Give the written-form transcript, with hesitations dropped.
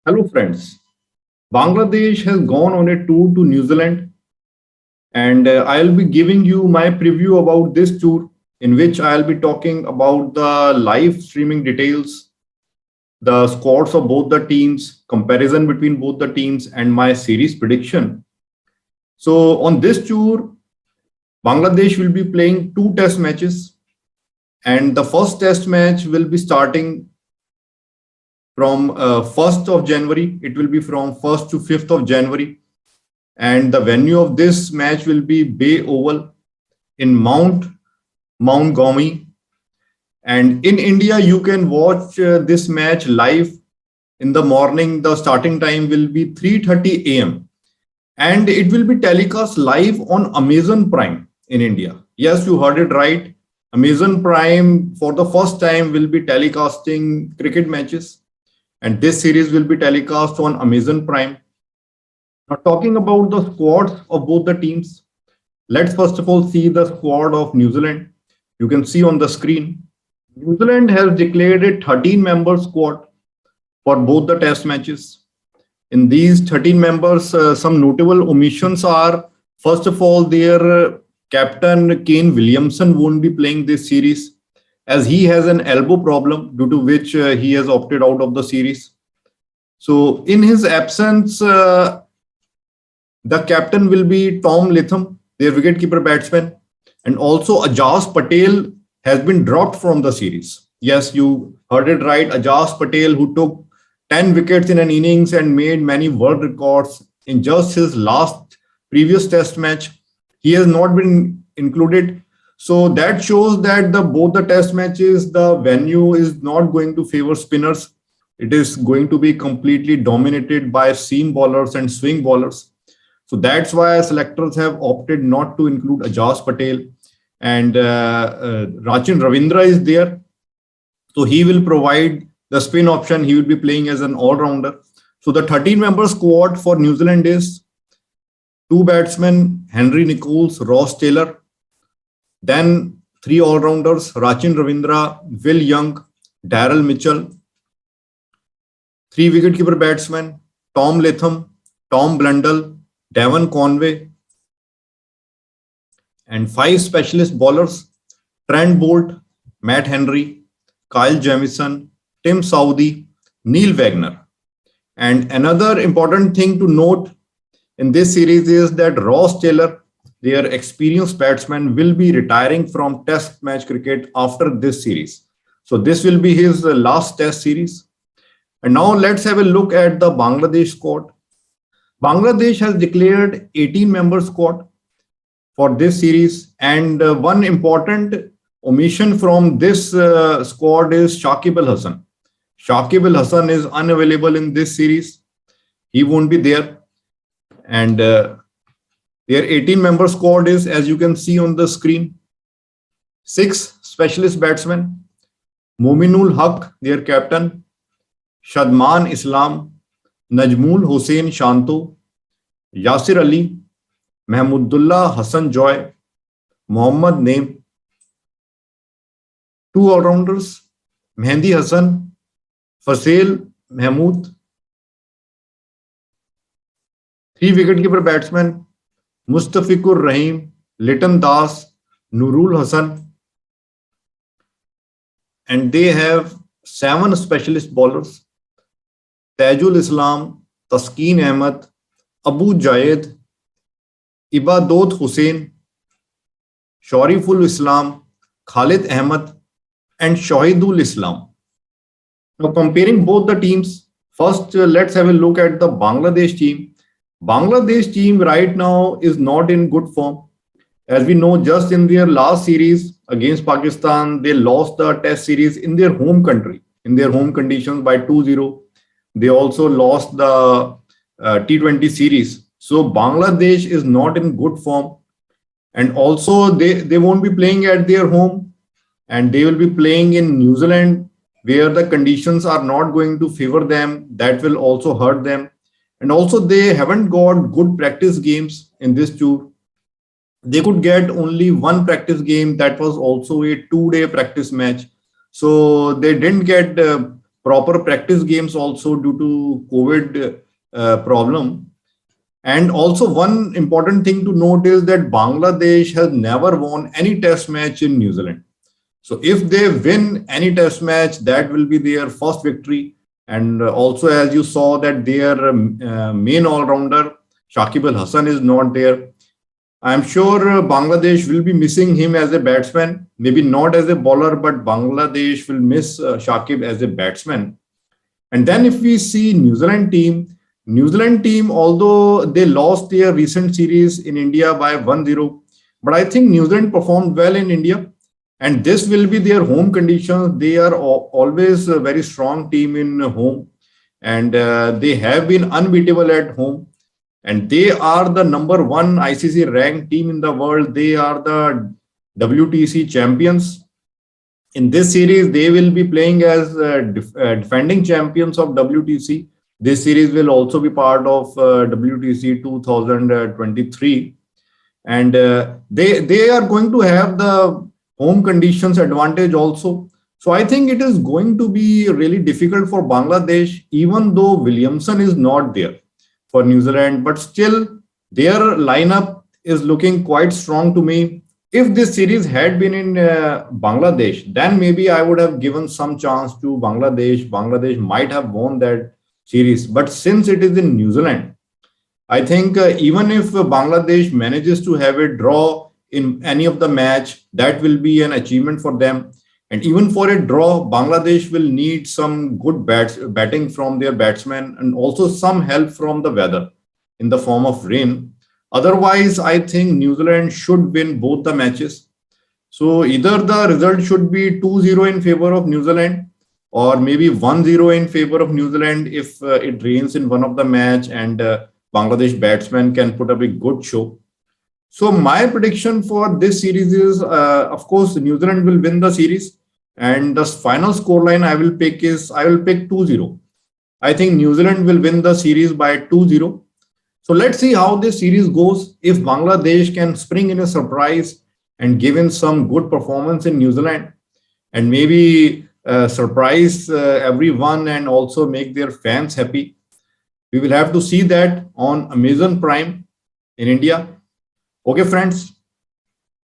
Hello, friends. Bangladesh has gone on a tour to New Zealand, and I'll be giving you my preview about this tour, in which I'll be talking about the live streaming details, the squads of both the teams, comparison between both the teams, and my series prediction. So, on this tour, Bangladesh will be playing two test matches, and the first test match will be starting from 1st of January. It will be from 1st to 5th of January, and the venue of this match will be Bay Oval in Montgomery. And in India, you can watch this match live in the morning. The starting time will be 3:30 a.m. and it will be telecast live on Amazon Prime in India. Yes, you heard it right. Amazon Prime for the first time will be telecasting cricket matches, and this series will be telecast on Amazon Prime. Now, talking about the squads of both the teams, let's first of all see the squad of New Zealand. You can see on the screen. New Zealand has declared a 13-member squad for both the test matches. In these 13 members, some notable omissions are first of all, their captain Kane Williamson won't be playing this series as he has an elbow problem due to which he has opted out of the series. So, in his absence, the captain will be Tom Latham, their wicketkeeper batsman, and also Ajaz Patel has been dropped from the series. Yes, you heard it right. Ajaz Patel, who took 10 wickets in an innings and made many world records in just his last previous test match, he has not been included. So that shows that the both the test matches, the venue is not going to favor spinners. It is going to be completely dominated by seam bowlers and swing bowlers. So that's why selectors have opted not to include Ajaz Patel, and Rachin Ravindra is there. So he will provide the spin option. He will be playing as an all-rounder. So the 13-member squad for New Zealand is two batsmen, Henry Nichols, Ross Taylor, then three all-rounders, Rachin Ravindra, Will Young, Daryl Mitchell, three wicketkeeper batsmen, Tom Latham, Tom Blundell, Devon Conway, and five specialist bowlers, Trent Bolt, Matt Henry, Kyle Jamieson, Tim Southee, Neil Wagner. And another important thing to note in this series is that Ross Taylor, their experienced batsman, will be retiring from Test match cricket after this series. So this will be his last Test series. And now let's have a look at the Bangladesh squad. Bangladesh has declared 18-member squad for this series, and one important omission from this squad is Shakib Al Hasan. Shakib Al Hasan is unavailable in this series. He won't be there. And their 18-member squad is, as you can see on the screen, six specialist batsmen, Mominul Haq, their captain, Shadman Islam, Najmul Hussain Shanto, Yasir Ali, Mahmudullah Hassan Joy, Mohammad Naim, two all-rounders, Mehndi Hassan, Fasil Mahmood, three wicketkeeper batsmen, Mustafikur Rahim, Liton Das, Nurul Hassan, and they have seven specialist bowlers, Tajul Islam, Taskeen Ahmed, Abu Jayed, Ibadot Hussain, Shariful Islam, Khalid Ahmed, and Shahidul Islam. Now, comparing both the teams, first let's have a look at the Bangladesh team. Bangladesh team right now is not in good form. As we know, just in their last series against Pakistan, they lost the test series in their home country, in their home conditions by 2-0. They also lost the T20 series. So Bangladesh is not in good form. And also they won't be playing at their home, and they will be playing in New Zealand where the conditions are not going to favor them. That will also hurt them. And also they haven't got good practice games in this tour. They could get only one practice game that was also a 2-day practice match. So they didn't get proper practice games also due to COVID problem. And also, one important thing to note is that Bangladesh has never won any test match in New Zealand. So, if they win any test match, that will be their first victory. And also, as you saw, that their main all rounder, Shakib Al Hasan, is not there. I'm sure Bangladesh will be missing him as a batsman, maybe not as a bowler, but Bangladesh will miss Shakib as a batsman. And then if we see New Zealand team, although they lost their recent series in India by 1-0, but I think New Zealand performed well in India. And this will be their home conditions. They are always a very strong team in home, and they have been unbeatable at home. And they are the number one ICC ranked team in the world. They are the WTC champions. In this series, they will be playing as defending champions of WTC. This series will also be part of WTC 2023, and they are going to have the home conditions advantage also. So I think it is going to be really difficult for Bangladesh, even though Williamson is not there for New Zealand, but still their lineup is looking quite strong to me. If this series had been in Bangladesh, then maybe I would have given some chance to Bangladesh. Bangladesh might have won that series. But since it is in New Zealand, I think even if Bangladesh manages to have a draw in any of the match, that will be an achievement for them. And even for a draw, Bangladesh will need some good batting from their batsmen and also some help from the weather in the form of rain. Otherwise, I think New Zealand should win both the matches. So either the result should be 2-0 in favor of New Zealand, or maybe 1-0 in favor of New Zealand if it rains in one of the match and Bangladesh batsmen can put up a good show. So my prediction for this series is, of course, New Zealand will win the series, and the final scoreline I will pick 2-0. I think New Zealand will win the series by 2-0. So let's see how this series goes. If Bangladesh can spring in a surprise and give in some good performance in New Zealand, and maybe surprise everyone and also make their fans happy, we will have to see that on Amazon Prime in India. Okay, friends.